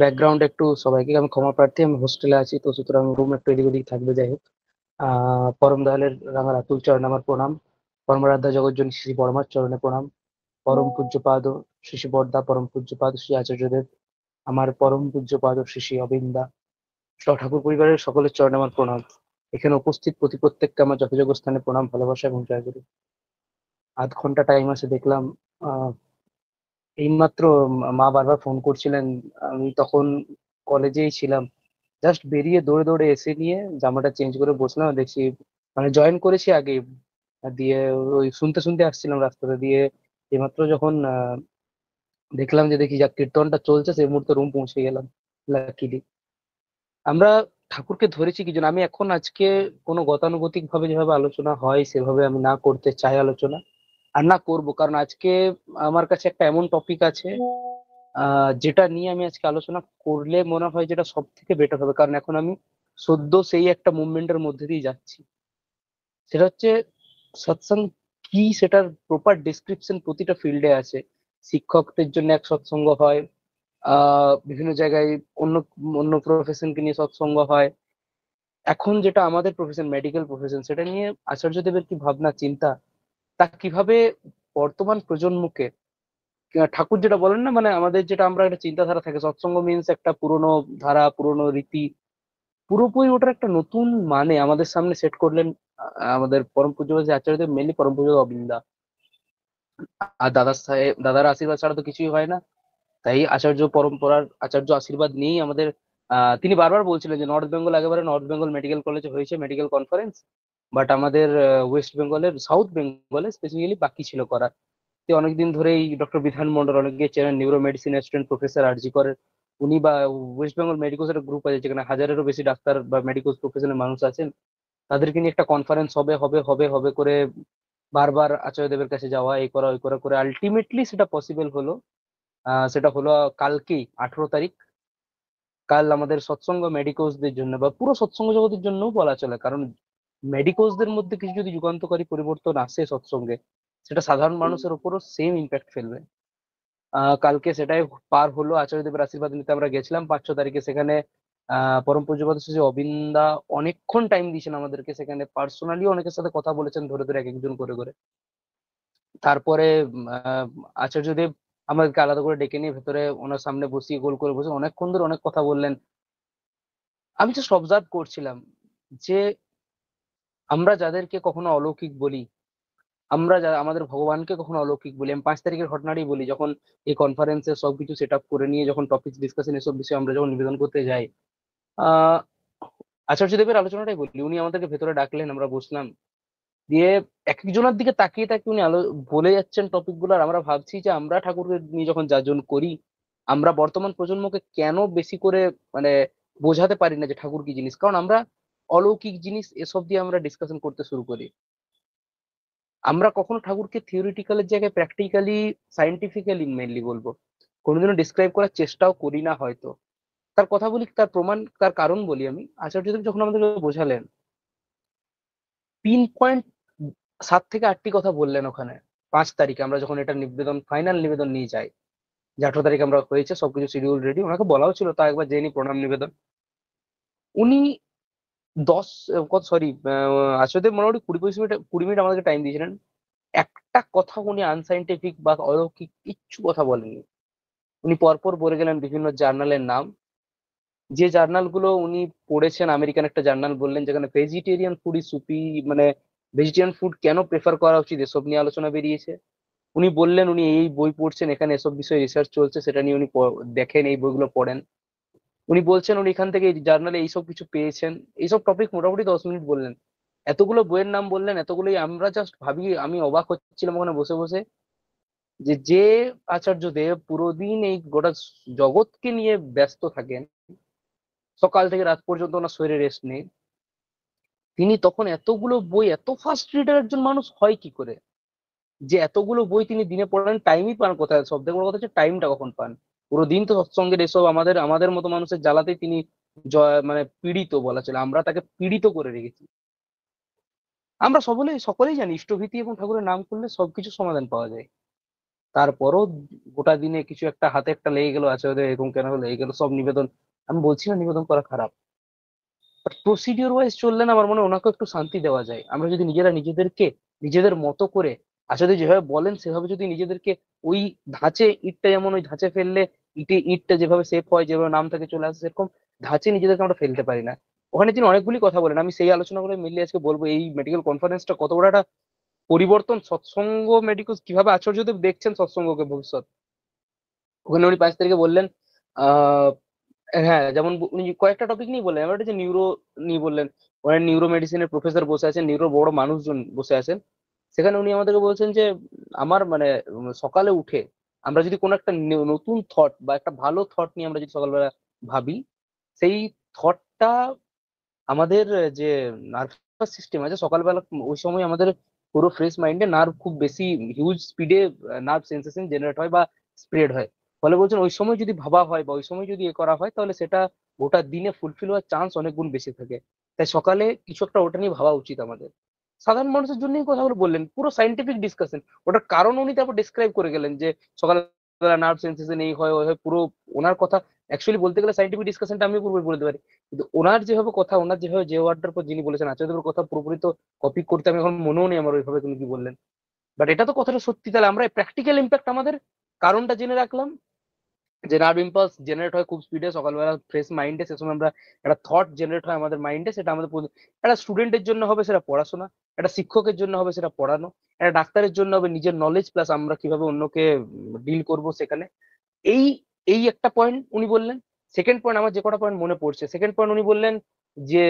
Background একটু সবাইকে আমি ক্ষমা প্রার্থী, আমি হোস্টেলে আছি তো সুতরাং রুম একটু এদিক ওদিক থাকবে। যাই হোক, পরম দয়ালের রাঙা রাতুল চরণে আমার প্রণাম। পরমরাধ্যা জগজ্জনী শ্রী পরমার চরণে প্রণাম। পরম পূজ্যপাদ শ্রী শ্রী বরদা, পরম পূজ্যপাদ শ্রী আচার্যদেব, আমার পরম পূজ্যপাদ শ্রী শ্রী অবিন্দা সহ ঠাকুর পরিবারের সকলের চরণে আমার প্রণাম। এখানে উপস্থিত প্রত্যেককে আমার যথাযোগ্য স্থানে প্রণাম, ভালোবাসা এবং জয় গুরু। আধ ঘন্টা টাইম আছে দেখলাম। আহ এইমাত্র মা বারবার ফোন করছিলেন। আমি তখন কলেজেই ছিলাম। জাস্ট বেরিয়ে দৌড়ে দৌড়ে এসে নিয়ে জামাটা চেঞ্জ করে বসলাম, আর দেখছি মানে জয়েন করেছি আগে। দিয়ে ওই শুনতে শুনতে আসছিলাম রাস্তাতে দিয়ে। এইমাত্র যখন দেখলাম যে দেখি যা কীর্তনটা চলছে সেই মুহূর্তে রুম পৌঁছে গেলাম লাকিলি। আমরা ঠাকুরকে ধরেছি কি জন্য? আমি এখন আজকে কোনো গতানুগতিক ভাবে যেভাবে আলোচনা হয় সেভাবে আমি না করতে চাই আলোচনা, আর না করব, কারণ আজকে আমার কাছে একটা এমন টপিক আছে যেটা নিয়ে আমি আজকে আলোচনা করলে মনে হয় যেটা সব থেকে বেটার হবে, কারণ এখন আমি সদ্য সেই একটা মুভমেন্টের মধ্যে দিয়ে যাচ্ছি। সেটা হচ্ছে সৎসঙ্গ কি, সেটার প্রপার ডিসক্রিপশন প্রতিটা ফিল্ডে আছে। শিক্ষকদের জন্য এক সৎসঙ্গ হয়, বিভিন্ন জায়গায় অন্য অন্য প্রফেশনকে নিয়ে সৎসঙ্গ হয়। এখন যেটা আমাদের প্রফেশন, মেডিকেল প্রফেশন, সেটা নিয়ে আচার্যদেবের কি ভাবনা চিন্তা, তা কিভাবে বর্তমান প্রজন্মকে ঠাকুর যেটা বলেন না, মানে আমাদের যেটা আমরা একটা চিন্তাধারা থাকে সৎসঙ্গ মিন্স একটা পুরনো ধারা, পুরনো রীতি, পুরোপুরি ওটার একটা নতুন মানে আমাদের সামনে সেট করলেন আমাদের পরম পূজ্য আচার্যদেব, মেনলি পরম পূজ্য অবিন্দা। আর দাদা সাহেব, দাদার আশীর্বাদ ছাড়া তো কিছুই হয় না। তাই আচার্য পরম্পরার আচার্য আশীর্বাদ নিয়েই আমাদের তিনি বারবার বলছিলেন যে নর্থ বেঙ্গল, একেবারে নর্থ বেঙ্গল মেডিকেল কলেজে হয়েছে মেডিকেল কনফারেন্স, বাট আমাদের ওয়েস্ট বেঙ্গলের, সাউথ বেঙ্গলে স্পেসিফিক্যালি বাকি ছিল করার। তো অনেকদিন ধরেই ডক্টর বিধান মন্ডল, অনেকে চেনেন, নিউরো মেডিসিন অ্যাসিস্ট্যান্ট প্রফেসর আরজি করেন উনি, বা ওয়েস্ট বেঙ্গল মেডিকোস একটা গ্রুপ আছে যেখানে হাজারেরও বেশি ডাক্তার বা মেডিকোস প্রফেশনের মানুষ আছেন। তাদেরকে নিয়ে একটা কনফারেন্স হবে হবে হবে হবে করে বারবার আচার্যদেবের কাছে যাওয়া, এই করা ওই করা করে আলটিমেটলি সেটা পসিবল হলো। সেটা হলো কালকেই 18 তারিখ। কাল আমাদের সৎসঙ্গ মেডিকোসদের জন্য বা পুরো সৎসঙ্গ জগতের জন্যও বলা চলে, কারণ মেডিকোসদের মধ্যে কিছু যদি যুগান্তকারী পরিবর্তন আসে সৎসঙ্গে, সেটা সাধারণ মানুষের উপরও সেম ইম্প্যাক্ট ফেলবে। কালকে সেটাই পার হলো। আচার্যদেবের আশীর্বাদ নিতে আমরা গেছিলাম 5-6 তারিখে সেখানে। পরম পূজ্যপাদ শ্রী অবিন্দা অনেকক্ষণ টাইম দিয়েছেন আমাদেরকে, সেখানে পার্সোনালি অনেকের সাথে কথা বলেছেন ধরে ধরে এক একজন করে করে। তারপরে আচার্যদেব আমাদেরকে আলাদা করে ডেকে নিয়ে ভেতরে ওনার সামনে বসিয়ে গোল করে বসে অনেকক্ষণ ধরে অনেক কথা বললেন। আমি জাস্ট অবজার্ভ করছিলাম যে আমরা যাদেরকে কখনো অলৌকিক বলি, আমরা যারা আমাদের ভগবানকে কখনো অলৌকিক বলি, আমি 5 তারিখের ঘটনাটাই বলি। যখন এই কনফারেন্সে সবকিছু সেট আপ করে নিয়ে যখন টপিক ডিসকাশন এসব বিষয়ে আমরা যখন নিবেদন করতে যাই, আহ আচার্যদেবের আলোচনাটাই বলি। উনি আমাদেরকে ভেতরে ডাকলেন, আমরা বসলাম। দিয়ে এক একজনের দিকে তাকিয়ে তাকিয়ে উনি বলে যাচ্ছেন টপিক গুলো, আর আমরা ভাবছি যে আমরা ঠাকুরকে নিয়ে যখন যাজন করি, আমরা বর্তমান প্রজন্মকে কেন বেশি করে মানে বোঝাতে পারি না যে ঠাকুর কি জিনিস, কারণ আমরা অলৌকিক জিনিস এসব দিয়ে আমরা ডিসকাশন করতে শুরু করি। আমরা কখনো ঠাকুরকে থিওরিটিক্যালের জায়গায় প্র্যাকটিক্যালি, সাইন্টিফিক্যালি মেনলি বলবো, কোনোদিনও ডিসক্রাইব করার চেষ্টাও করি না হয়তো। তার কথা বলি, তার প্রমাণ, তার কারণ বলি। আমি আচার্যদেব যখন আমাদেরকে বোঝালেন, 3.7 থেকে 8টি কথা বললেন ওখানে। 5 তারিখে আমরা যখন এটা নিবেদন, ফাইনাল নিবেদন নিয়ে যাই, যে 18 তারিখে আমরা হয়েছে সবকিছু শিডিউল রেডি, ওনাকে বলাও ছিল তা একবার জেনে প্রণাম নিবেদন। উনি 10 কত সরি আচার্যদেব মোটামুটি 20-25 মিনিট আমাদেরকে টাইম দিয়েছিলেন। একটা কথা উনি আনসাইন্টিফিক বা অলৌকিক কিচ্ছু কথা বলেননি। উনি পরপর বলে গেলেন বিভিন্ন জার্নালের নাম, যে জার্নাল গুলো উনি পড়েছেন। আমেরিকান একটা জার্নাল বললেন যেখানে ভেজিটেরিয়ান ফুড ইজ সুপি, মানে ভেজিটেরিয়ান ফুড কেন প্রেফার করা উচিত এসব নিয়ে আলোচনা বেরিয়েছে। উনি বললেন উনি এই বই পড়ছেন, এখানে এসব বিষয়ে রিসার্চ চলছে, সেটা নিয়ে উনি দেখেন, এই বইগুলো পড়েন। উনি বলছেন উনি এখান থেকে জার্নালে এইসব কিছু পেয়েছেন। এইসব টপিক মোটামুটি 10 মিনিট বললেন। এতগুলো বইয়ের নাম বললেন, এতগুলোই আমরা জাস্ট ভাবি, আমি অবাক হচ্ছিলাম ওখানে বসে বসে, যে আচার্য দেব পুরো দিন এই গোটা জগৎকে নিয়ে ব্যস্ত থাকেন, সকাল থেকে রাত পর্যন্ত ওনার শরীরে রেস্ট নেই, তিনি তখন এতগুলো বই, এত ফাস্ট রিডার একজন মানুষ হয় কি করে, যে এতগুলো বই তিনি দিনে পড়েন? টাইমই পান কোথায়? সব থেকে বড় কথা হচ্ছে টাইমটা কখন পান? পুরো দিন তো সৎসঙ্গের এসব আমাদের আমাদের মতো মানুষের জ্বালাতেই তিনি মানে পীড়িত বলা চলে, আমরা তাকে পীড়িত করে রেখেছি। আমরা সকলেই সকলেই জানি ইষ্টভীতি এবং ঠাকুরের নাম করলে সবকিছু সমাধান পাওয়া যায়। তারপরও গোটা দিনে কিছু একটা হাতে একটা লেগে গেল, আছে ওদের এরকম কেন হলো, এই গেল সব নিবেদন। আমি বলছি না নিবেদন করা খারাপ, বাট প্রসিডিওর ওয়াইজ চললে না আমার মনে হয় ওনাকে একটু শান্তি দেওয়া যায়। আমরা যদি নিজেরা নিজেদেরকে নিজেদের মতো করে আসলে যেভাবে বলেন সেভাবে যদি নিজেদেরকে ওই ধাঁচে, ইটটা যেমন ওই ধাঁচে ফেললে ইটটা যেভাবে শেপ হয়, যেভাবে নাম থেকে চলে আসে, সেরকম ধাঁচে নিজেদেরকে আমরা ফেলতে পারি না। ওখানে তিনি অনেকগুলি কথা বলেন, আমি সেই আলোচনা করে মিলিয়ে আজকে বলবো এই মেডিকেল কনফারেন্সটা কত বড় একটা পরিবর্তন। সৎসঙ্গ মেডিকেল কিভাবে আচার্যদেব দেখছেন সৎসঙ্গকে ভবিষ্যৎ, ওখানে উনি 5 তারিখে বললেন। আহ হ্যাঁ, যেমন উনি কয়েকটা টপিক নিয়ে বললেন, এবার যে নিউরো নিয়ে বললেন। ওখানে নিউরো মেডিসিনের প্রফেসর বসে আছেন, নিউরো বড় মানুষজন বসে আছেন। সেখানে উনি আমাদেরকে বলছেন যে আমার মানে সকালে উঠে আমরা যদি কোনো একটা নতুন থট বা একটা ভালো থট নিয়ে আমরা যদি সকালবেলা ভাবি, সেই থটটা আমাদের যে নার্ভাস সিস্টেম আছে সকালবেলা, ওই সময় আমাদের পুরো ফ্রেশ মাইন্ডে নার্ভ খুব বেশি হিউজ স্পিডে নার্ভ সেন্সেশন জেনারেট হয় বা স্প্রেড হয়। ফলে বলছেন ওই সময় যদি ভাবা হয় বা ওই সময় যদি এ করা হয় তাহলে সেটা গোটা দিনে ফুলফিল হওয়ার চান্স অনেক গুণ বেশি থাকে। তাই সকালে কিছু একটা ওটা নিয়ে ভাবা উচিত আমাদের। সাধারণ মানুষের জন্যই কথাগুলো বললেন, পুরো সাইন্টিফিক ডিসকাশন। ওটার কারণ উনি তারপর ডিসক্রাইব করে গেলেন যে সকালবেলা নার্ভ সেন্সেশন এই হয় ওই হয়, পুরো ওনার কথা। অ্যাকচুয়ালি বলতে গেলে সাইন্টিফিক ডিসকাশনটা আমি পুরোপুরি বলতে পারি, কিন্তু ওনার যেভাবে কথা, ওনার যেভাবে যে ওয়ার্ডটার পর যিনি বলেছেন আচার্যদেবের কথা পুরোপুরি তো কপি করতে আমি এখন মনেও নেই আমার ওইভাবে তিনি কি বললেন। বাট এটা তো কথাটা সত্যি, তাহলে আমরা প্র্যাকটিক্যাল ইম্প্যাক্ট আমাদের কারণটা জেনে রাখলাম যে নার্ভ ইম্পালস জেনারেট হয় খুব স্পিডে সকালবেলা ফ্রেশ মাইন্ডে, সে সময় আমরা একটা থট জেনারেট হয় আমাদের মাইন্ডে, সেটা আমাদের একটা স্টুডেন্টের জন্য হবে সেটা পড়াশোনা, একটা শিক্ষকের জন্য হবে সেটা পড়ানো, একটা ডাক্তারের জন্য হবে নিজের নলেজ প্লাস আমরা কিভাবে অন্যকে ডিল করব সেখানে। এই এই একটা পয়েন্ট উনি বললেন। সেকেন্ড পয়েন্ট, আমার যে কটা পয়েন্ট মনে পড়ছে, সেকেন্ড পয়েন্ট উনি বললেন যে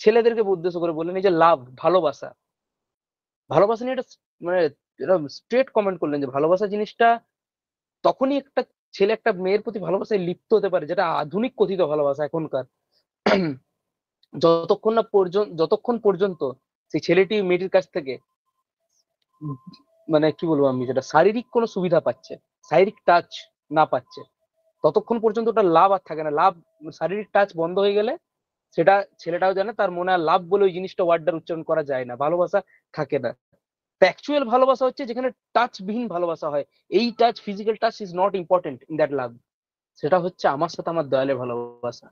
ছেলেদেরকে উদ্দেশ্য করে বললেন এই যে লাভ, ভালোবাসা। ভালোবাসা নিয়ে একটা মানে এটা স্ট্রেট কমেন্ট করলেন যে ভালোবাসা জিনিসটা তখনই একটা ছেলে একটা মেয়ের প্রতি ভালোবাসায় লিপ্ত হতে পারে, যেটা আধুনিক কথিত ভালোবাসা এখনকার, যতক্ষণ পর্যন্ত সেই ছেলেটি মেয়েটির কাছ থেকে উম মানে কি বলবো আমি, যেটা শারীরিক কোনো সুবিধা পাচ্ছে, শারীরিক টাচ না পাচ্ছে, ততক্ষণ পর্যন্ত ওটা লাভ আর থাকে না। লাভ, শারীরিক টাচ বন্ধ হয়ে গেলে সেটা ছেলেটাও জানে, তার মনে আর লাভ বলে ওই জিনিসটা ওয়ার্ডটার উচ্চারণ করা যায় না, ভালোবাসা থাকে না। অ্যাকচুয়াল ভালোবাসা হচ্ছে যেখানে টাচ বিহীন ভালোবাসা হয়। এই touch, physical touch is not important in that love. সেটা হচ্ছে আমার সাথে আমার দয়ালে ভালোবাসা,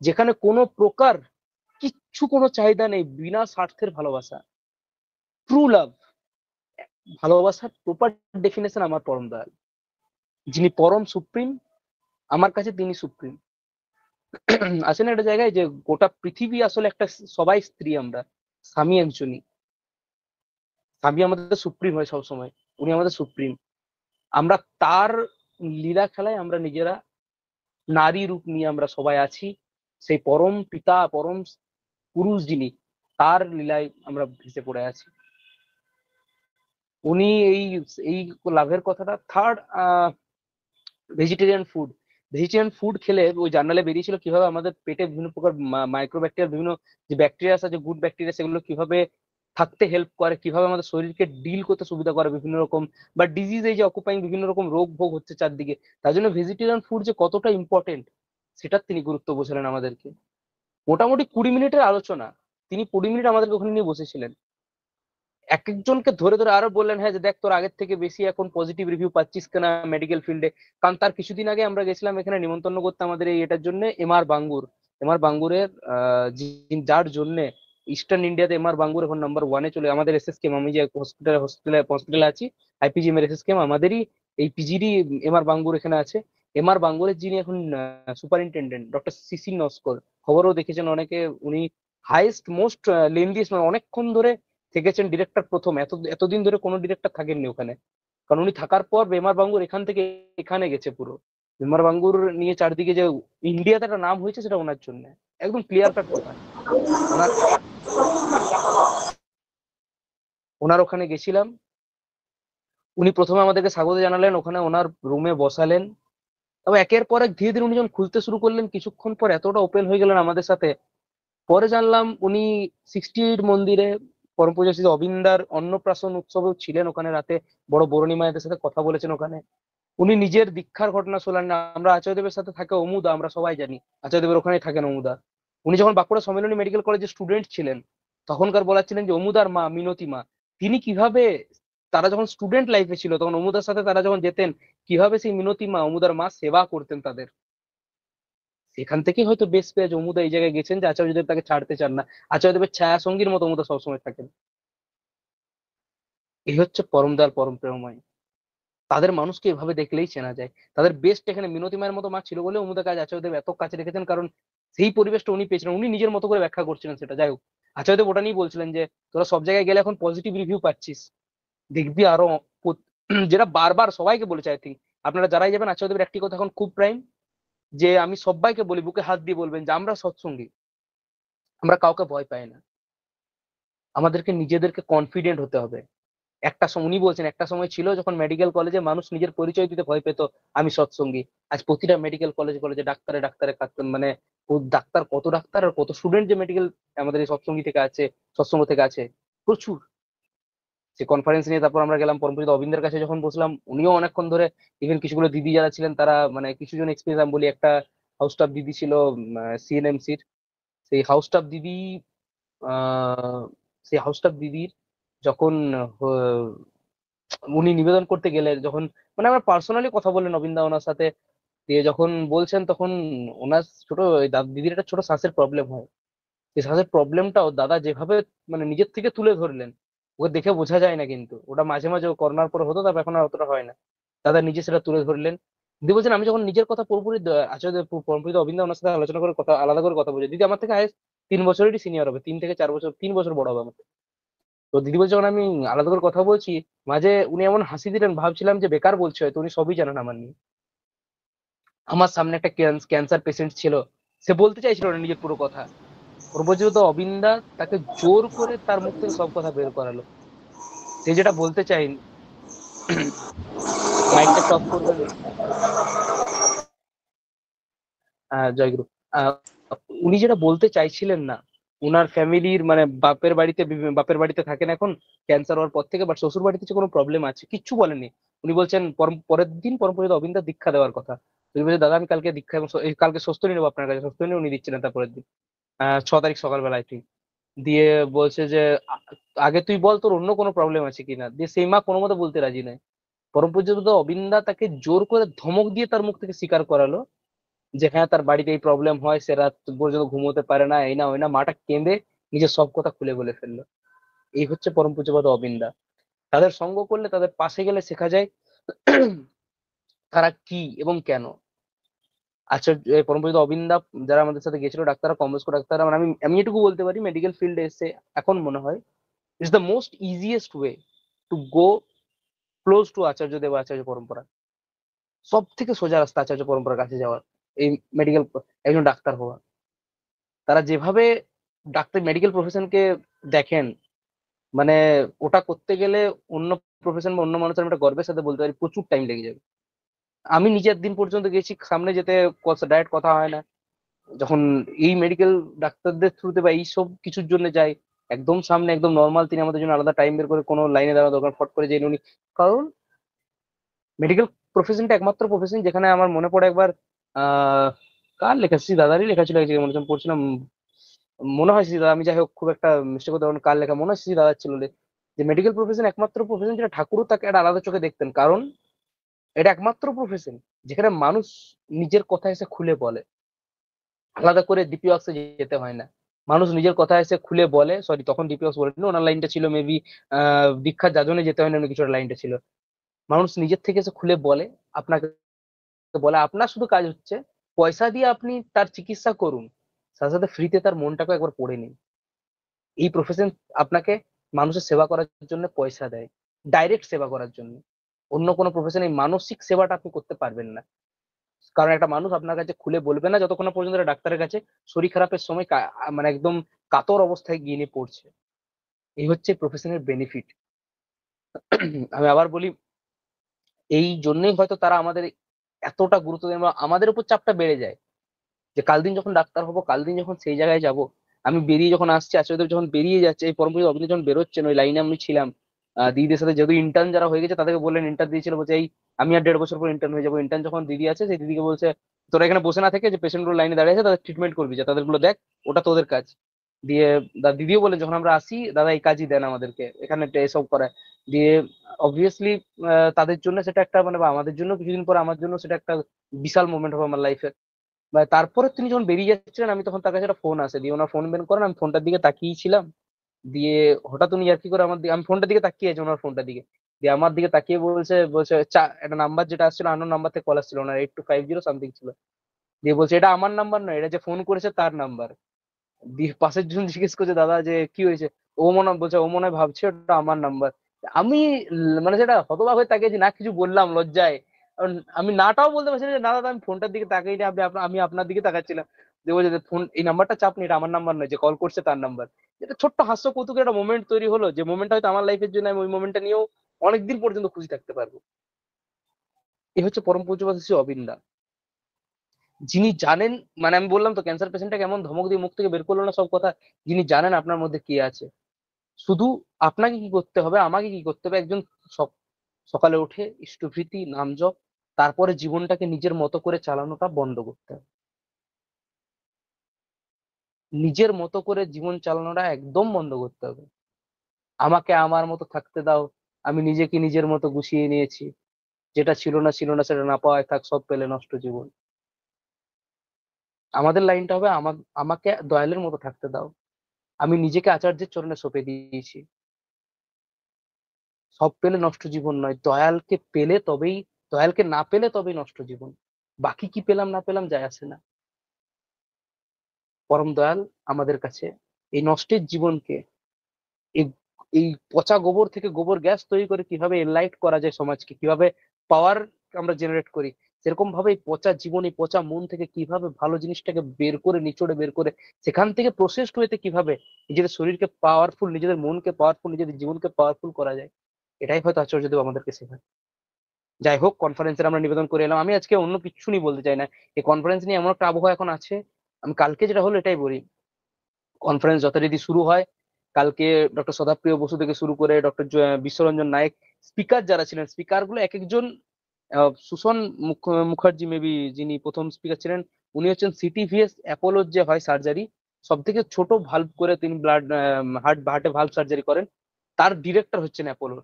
যেখানে কোনো প্রকার কিচ্ছু কোনো চাহিদা নেই, বিনা স্বার্থের ভালোবাসা, ট্রু লাভ। ভালোবাসার প্রপার ডেফিনেশন আমার পরম দয়াল, যিনি পরম সুপ্রিম, আমার কাছে তিনি সুপ্রিম। আছে না একটা জায়গায় যে গোটা পৃথিবী আসলে একটা, সবাই স্ত্রী আমরা, স্বামী একজনই। স্বামী আমাদের সুপ্রিম হয় সবসময়, উনি আমাদের সুপ্রিম। আমরা তার লীলা খেলায় আমরা নিজেরা নারী রূপ নিয়ে আমরা সবাই আছি। সেই পরম পিতা, পরম পুরুষ যিনি, তার লীলায় আমরা ভেসে পড়ে আছি। উনি এই এই লাভের কথাটা third, vegetarian food. Vegetarian food খেলে ওই জার্নালে বেরিয়েছিল কিভাবে আমাদের পেটে বিভিন্ন প্রকার মাইক্রোব্যাকটেরিয়া, বিভিন্ন যে ব্যাকটেরিয়া আছে, গুড ব্যাকটেরিয়া, সেগুলো কিভাবে থাকতে হেল্প করে, কিভাবে আমাদের শরীরকে ডিল করতে সুবিধা করে বিভিন্ন রকম বা ডিজিজ, এই যে অকুপাইং বিভিন্ন রকম রোগ ভোগ হচ্ছে চারদিকে, তার জন্য ভেজিটেরিয়ান ফুড যে কতটা ইম্পর্টেন্ট সেটা তিনি গুরুত্ব বোঝালেন আমাদেরকে। মোটামুটি 20 মিনিটের আলোচনা, তিনি 20 মিনিট আমাদেরকে ওখানে নিয়ে বসেছিলেন। এক একজনকে ধরে ধরে আরো বললেন হ্যাঁ যে দেখ তোর আগের থেকে বেশি এখন পজিটিভ রিভিউ পাচ্ছিস কিনা মেডিকেল ফিল্ডে। কারণ তার কিছুদিন আগে আমরা গেছিলাম এখানে নিমন্ত্রণ করতে আমাদের এই এটার জন্য, এমআর বাঙ্গুর। এমআর বাঙ্গুরের যার জন্য ইস্টার্ন ইন্ডিয়াতে এমআর বাঙ্গুর এখন নাম্বার 1-এ চলে। আমাদের এসএসকেএম, আমি যে হসপিটালে আছি, আইপিজিএম এর এসএসকেএম আমাদেরই, এই পিজিরই এমআর বাঙ্গুর এখানে আছে। এমআর বাঙ্গুরের যিনি এখন সুপারিনটেন্ডেন্ট ডক্টর সিসি নস্কর, খবরও দেখেছেন অনেকে, উনি হাইয়েস্ট মোস্ট লেন্দিয়েস্ট, মানে অনেকক্ষণ ধরে থেকেছেন ডিরেক্টর প্রথম, এতদিন ধরে কোনো ডিরেক্টর থাকেননি ওখানে। কারণ উনি থাকার পর বেমার বাঙ্গুর এখান থেকে এখানে গেছে পুরো। বেমার বাঙ্গুর নিয়ে চারদিকে যে ইন্ডিয়াতে একটা নাম হয়েছে সেটা ওনার জন্য, একদম ক্লিয়ার কাট কথা। ওনার ওনার ওখানে গেছিলাম, উনি প্রথমে আমাদেরকে স্বাগত জানালেন, ওখানে ওনার রুমে বসালেন। তবে একের পর এক ধীরে ধীরে উনি যখন খুলতে শুরু করলেন, কিছুক্ষণ পর এতটা ওপেন হয়ে গেলেন আমাদের সাথে। পরে জানলাম উনি 68 মন্দিরে পরম পূজ্য শ্রী অবিন্দার অন্নপ্রাশন উৎসবেও ছিলেন ওখানে রাতে, বড় বরণী মায়েদের সাথে কথা বলেছেন ওখানে। উনি নিজের দীক্ষার ঘটনা শোনান না। আমরা আচার্যদেবের সাথে থাকে অমুদা, আমরা সবাই জানি আচার্যদেবের ওখানে থাকেন অমুদা। উনি যখন বাঁকুড়া সম্মিলনী মেডিকেল কলেজে স্টুডেন্ট ছিলেন তখনকার বলা ছিলেন যে অমুদার মা মিনতি মা, তিনি কিভাবে তারা যখন স্টুডেন্ট লাইফে ছিল তখন অমুদার সাথে তারা যখন যেতেন, কিভাবে সেই মিনতি মা, অমুদার মা সেবা করতেন তাদের, সেখান থেকে হয়তো বেশ পেয়ে যে অমুদা এই জায়গায় গেছেন যে আচার্যদেব তাকে ছাড়তে চান না। আচার্যদেবের ছায়া সঙ্গীর মতো অমুদা সবসময় থাকেন। এই হচ্ছে পরম দয়াল পরম প্রেমময়। তাদের মানুষকে এভাবে দেখলেই চেনা যায়। তাদের বেস্ট এখানে মিনতি মায়ের মতো মা ছিল বলে অমুদা কাজ আচার্যদেব এত কাছে রেখেছেন, কারণ সেই পরিবেশটা উনি পেয়েছিলেন, উনি নিজের মতো করে ব্যাখ্যা করছিলেন সেটা। যাই হোক, আচার্যদেব ওটা নিয়েই বলছিলেন যে তোরা সব জায়গায় গেলে এখন পজিটিভ রিভিউ পাচ্ছিস, দেখবি আরো যেটা বারবার সবাইকে বলেছে আই থিঙ্ক, আপনারা যারাই যাবেন আচার্যদেবের একটি কথা এখন খুব প্রাইম, যে আমি সবাইকে বলি, বুকে হাত দিয়ে বলবেন যে আমরা সৎসঙ্গী, আমরা কাউকে ভয় পাই না, আমাদেরকে নিজেদেরকে কনফিডেন্ট হতে হবে। একটা সময় উনি বলছেন একটা সময় ছিল যখন মেডিকেল কলেজে মানুষ নিজের পরিচয় দিতে ভয় পেত, আমি সৎসঙ্গী। আজ প্রতিটা মেডিকেল কলেজে কলেজে ডাক্তারে ডাক্তারে মানে ডাক্তার, কত ডাক্তার আর কত স্টুডেন্ট যে মেডিকেল আমাদের এই সৎসঙ্গী থেকে আছে, সৎসঙ্গ থেকে আছে, প্রচুর। সে কনফারেন্স নিয়ে তারপর আমরা গেলাম পরমপূজিত অবিন্দের কাছে, যখন বসলাম উনিও অনেকক্ষণ ধরে, ইভেন কিছুগুলো দিদি যারা ছিলেন তারা, মানে কিছু জন এক্সপিরিয়েন্স আমি বলি, একটা হাউস স্টাফ দিদি ছিল সিএনএমসির, সেই হাউস স্টাফ দিদি, আহ সেই হাউস স্টাফ দিদির যখন আহ, উনি নিবেদন করতে গেলেন, যখন মানে আমরা পার্সোনালি কথা বললেন অবিন্দা ওনার সাথে, দিয়ে যখন বলছেন তখন ওনার ছোট ওই দিদির একটা ছোট শ্বাসের প্রবলেম হয়, এই শ্বাসের প্রবলেমটাও দাদা যেভাবে মানে নিজের থেকে তুলে ধরলেন, ওকে দেখে বোঝা যায় না, কিন্তু ওটা মাঝে মাঝে করোনার পরে হতো, তারপর এখন আর অতটা হয় না। দাদা নিজে সেটা তুলে ধরলেন, দিদি বলছেন আমি যখন নিজের কথা পুরোপুরি আচার্য পরমপূজিত অবিন্দা ওনার সাথে আলোচনা করে কথা আলাদা করে কথা বলছি, দিদি আমার থেকে হায়েস্ট 3 বছরেরই সিনিয়র হবে, 3 থেকে 4 বছর, 3 বছর বড় হবে আমার থেকে। তো দিদি বলছে যখন আমি আলাদা করে কথা বলছি, মাঝে উনি এমন হাসি দিলেন, ভাবছিলাম যে বেকার বলছে, হয়তো উনি সবই জানেন আমার নিয়ে। আমার সামনে একটা ক্যান্সার পেশেন্ট ছিল, সে বলতে চাইছিল না নিজের পুরো কথা, প্রভুজিৎ অবিন্দা তাকে জোর করে তার মুখ থেকে সব কথা বের করালো, সে যেটা বলতে চাই। মাইকটা টপ করবেন। জয়গুরু। আহ, উনি যেটা বলতে চাইছিলেন না, উনার ফ্যামিলির মানে বাপের বাড়িতে থাকেন এখন ক্যান্সার হওয়ার পর থেকে, বাট শ্বশুর বাড়িতে যে কোনো প্রবলেম আছে কিচ্ছু বলেননি। উনি বলছেন পরের দিন পরমপূজিত অবিন্দা দীক্ষা দেওয়ার কথা, উনি বলছে দাদা আমি কালকে দীক্ষা এবং কালকে স্বস্তি নেবো আপনার কাছে, স্বস্তি নিয়ে উনি দিচ্ছিলেন তারপরের দিন, 6 তারিখ সকালবেলা আই থিঙ্ক। দিয়ে বলছে যে আ- আগে তুই বল তোর অন্য কোনো প্রবলেম আছে কিনা, দিয়ে সেই মা কোনো মতে বলতে রাজি নয়। পরম পূজ্যপাদ অবিন্দা তাকে জোর করে ধমক দিয়ে তার মুখ থেকে স্বীকার করালো যে হ্যাঁ তার বাড়িতে এই প্রবলেম হয়, সে রাত পর্যন্ত ঘুমোতে পারে না, এই না ওই না, মাটা কেঁদে নিজের সব কথা খুলে বলে ফেললো। এই হচ্ছে পরম পূজ্যপাদ অবিন্দা। তাদের সঙ্গ করলে, তাদের পাশে গেলে শেখা যায় তারা কি এবং কেন। আচ্ছা, পরম পূজিত অবিন্দা যারা আমাদের সাথে গেছিল ডাক্তাররা, কম বয়স্ক ডাক্তাররা, মানে আমি আমি এটুকু বলতে পারি মেডিকেল ফিল্ডে এসে এখন মনে হয় it's the most easiest way to go close to Acharya Dev আচার্য পরম্পরা। সব থেকে সোজা রাস্তা আচার্য পরম্পরার কাছে যাওয়ার, এই মেডিকেল, একজন ডাক্তার হওয়া। তারা যেভাবে ডাক্তার মেডিকেল প্রফেশনকে দেখেন, মানে ওটা করতে গেলে অন্য প্রফেশন বা অন্য মানুষের, আমি একটা গর্বের সাথে বলতে পারি প্রচুর টাইম লেগে যাবে। আমি নিজের দিন পর্যন্ত গেছি, সামনে যেতে ডাইরেক্ট কথা হয় না, যখন এই মেডিকেল ডাক্তারদের থ্রুতে বা এই সব কিছুর জন্য যাই, একদম সামনে একদম নর্মাল, তিনি আমাদের জন্য আলাদা টাইম বের করে কোনো লাইনে দাঁড়ানো দরকার ফট করে জেনে উনি, কারণ মেডিকেল প্রফেশনটা একমাত্র প্রফেশন যেখানে আমার মনে পড়ে একবার, আহ কার লেখা, শ্রী দাদারই লেখা ছিল, এক জায়গায় মনে হচ্ছে আমি পড়ছিলাম, মনে হয় শ্রী দাদা, আমি যাই হোক খুব একটা মিস্টেক করতে পারবো না, কার লেখা, মনে হয় শ্রী দাদার ছিল যে মেডিকেল প্রফেশন একমাত্র প্রফেশন যেটা ঠাকুরও তাকে একটা আলাদা চোখে দেখতেন, কারণ এটা একমাত্র প্রফেশন যেখানে মানুষ নিজের কথা এসে খুলে বলে, আলাদা করে ডিপি ওয়ার্কসে যেতে হয় না। মানুষ নিজের কথা এসে খুলে বলে, সরি তখন ডিপি ওয়ার্কস বলেনি, ওনার লাইনটা ছিল মেবি দীক্ষার যাজনে যেতে হয় না, অন্য কিছু লাইনটা ছিল। মানুষ নিজের থেকে এসে খুলে বলে আপনাকে, বলে আপনার শুধু কাজ হচ্ছে পয়সা দিয়ে আপনি তার চিকিৎসা করুন, সাথে সাথে ফ্রিতে তার মনটাকে একবার পড়ে নিন। এই প্রফেশন আপনাকে মানুষের সেবা করার জন্য পয়সা দেয়, ডাইরেক্ট সেবা করার জন্য। অন্য কোনো প্রফেশনে এই মানসিক সেবাটা আপনি করতে পারবেন না, কারণ একটা মানুষ আপনার কাছে খুলে বলবে না যতক্ষণ না পর্যন্ত একটা ডাক্তারের কাছে শরীর খারাপের সময় মানে একদম কাতর অবস্থায় গিয়ে নিয়ে পড়ছে। এই হচ্ছে প্রফেশনের বেনিফিট। আমি আবার বলি, এই জন্যই হয়তো তারা আমাদের এতটা গুরুত্ব দেন বা আমাদের উপর চাপটা বেড়ে যায়, যে কাল দিন যখন ডাক্তার হবো, কাল দিন যখন সেই জায়গায় যাব। আমি বেরিয়ে যখন আসছি, আচার্যদেব যখন বেরিয়ে যাচ্ছে, এই পরমপুর অভিনেতা যখন বেরোচ্ছেন, ওই লাইনে আমি ছিলাম, দিদিদের সাথে যেহেতু ইন্টার্ন যারা হয়ে গেছে তাদেরকে বললেন, ইন্টার্ন দিয়েছিল, বলছে এই আমি আর 1.5 বছর পর ইন্টার্ন হয়ে যাবো। ইন্টার্ন যখন দিদি আছে, সেই দিদিকে বলছে তোরা এখানে বসে না থেকে যে পেশেন্ট গুলো লাইনে দাঁড়িয়ে আছে তাদের ট্রিটমেন্ট করবি, যে তাদের গুলো দেখ, ওটা তোদের কাজ। দিয়ে দিদিও বলেন যখন আমরা আসি দাদা এই কাজই দেন আমাদেরকে, এখানে এসব করায়। দিয়ে অবভিয়াসলি তাদের জন্য সেটা একটা মানে, বা আমাদের জন্য কিছুদিন পর আমার জন্য সেটা একটা বিশাল মোমেন্ট হবে আমার লাইফে। বা তারপরে তিনি যখন বেরিয়ে যাচ্ছিলেন, আমি তখন তার কাছে একটা ফোন আসে, দিয়ে ওনার ফোন বের করেন, আমি ফোনটার দিকে তাকিয়েছিলাম। দিয়ে হঠাৎ উনি আর কি করে আমার দিকে, আমি ফোনটার দিকে তাকিয়ে আছি, ওনার ফোনটার দিকে। দিয়ে আমার দিকে তাকিয়ে বলছে বলছে একটা নাম্বার যেটা আসছিল, আননোন নাম্বার থেকে কল আসছিল, ওনার 8250 সামথিং ছিল। দিয়ে বলছে এটা আমার নাম্বার নয়, এটা যে ফোন করেছে তার নাম্বার। দিয়ে পাশের জন জিজ্ঞেস করছে, দাদা যে কি হয়েছে? ও মনে হয় ভাবছে ওটা আমার নাম্বার। আমি মানে সেটা হতবাক হয়ে তাকিয়েছি, না কিছু বললাম লজ্জায়। কারণ আমি নাটাও বলতে পারছি না যে না দাদা আমি ফোনটার দিকে তাকাইনি, আমি আপনার দিকে তাকাচ্ছিলাম। দিয়ে বলছে যে ফোন এই নাম্বারটা চাপনি, এটা আমার নাম্বার নয়, যে কল করছে তার নাম্বার। এটা ছোট্ট হাস্য কৌতুকের একটা মোমেন্ট তৈরি হলো, যে মোমেন্টটা হয়তো আমার লাইফের জন্য আমি ওই মোমেন্টটা নিয়েও অনেকদিন পর্যন্ত খুশি থাকতে পারবো। এই হচ্ছে পরম পূজ্যপাত শ্রী অবিন দা, যিনি জানেন, মানে আমি বললাম তো ক্যান্সার পেশেন্টটা কেমন ধমক দিয়ে মুখ থেকে বের করলো না সব কথা। যিনি জানেন আপনার মধ্যে কি আছে, শুধু আপনাকে কি করতে হবে, আমাকে কি করতে হবে, একজন সকালে উঠে ইষ্টভৃতি নাম জপ, তারপরে জীবনটাকে নিজের মতো করে চালানোটা বন্ধ করতে হবে। নিজের মতো করে জীবন চালানোটা একদম বন্ধ করতে হবে। আমাকে আমার মতো থাকতে দাও, আমি নিজেকে নিজের মতো গুছিয়ে নিয়েছি, যেটা ছিল না ছিল না, সেটা না পাওয়ায় থাক, সব পেলে নষ্ট জীবন। আমাদের লাইনটা হবে আমাকে দয়ালের মতো থাকতে দাও, আমি নিজেকে আচার্যের চরণে সঁপে দিয়েছি। সব পেলে নষ্ট জীবন নয়, দয়ালকে পেলে তবেই, দয়ালকে না পেলে তবেই নষ্ট জীবন। বাকি কি পেলাম না পেলাম যায় আসে না। পরম দয়াল আমাদের কাছে এই নষ্টের জীবনকে, এই এই পচা গোবর থেকে গোবর গ্যাস তৈরি করে কিভাবে এনলাইট করা যায় সমাজকে, কিভাবে পাওয়ার আমরা জেনারেট করি, সেরকম ভাবে এই পচা জীবন, এই পচা মন থেকে কিভাবে ভালো জিনিসটাকে বের করে, নিচড়ে বের করে, সেখান থেকে প্রসেসড হইতে কিভাবে নিজেদের শরীরকে পাওয়ারফুল, নিজেদের মনকে পাওয়ারফুল, নিজেদের জীবনকে পাওয়ারফুল করা যায়, এটাই হয়তো আচার্যদেব আমাদেরকে শেখায়। যাই হোক, কনফারেন্সের আমরা নিবেদন করে এলাম। আমি আজকে অন্য কিছু নিয়ে বলতে চাই না, এই কনফারেন্স নিয়ে এমন একটা আবহাওয়া এখন আছে। আমি কালকে যেটা হলো এটাই বলি। কনফারেন্স যথারীতি শুরু হয় কালকে। ডক্টর সদাপ্রিয় বসু থেকে শুরু করে ডক্টর বিশ্বরঞ্জন নায়েক, স্পিকার যারা ছিলেন, স্পিকার গুলো এক একজন, সুশন মুখার্জি মেবি যিনি প্রথম স্পিকার ছিলেন, উনি হচ্ছেন সিটিভিএস অ্যাপোলোর যে হয় সার্জারি, সব থেকে ছোট ভাল্ব করে তিনি ব্লাড, হার্টে ভাল্ব সার্জারি করেন, তার ডিরেক্টর হচ্ছেন অ্যাপোলোর।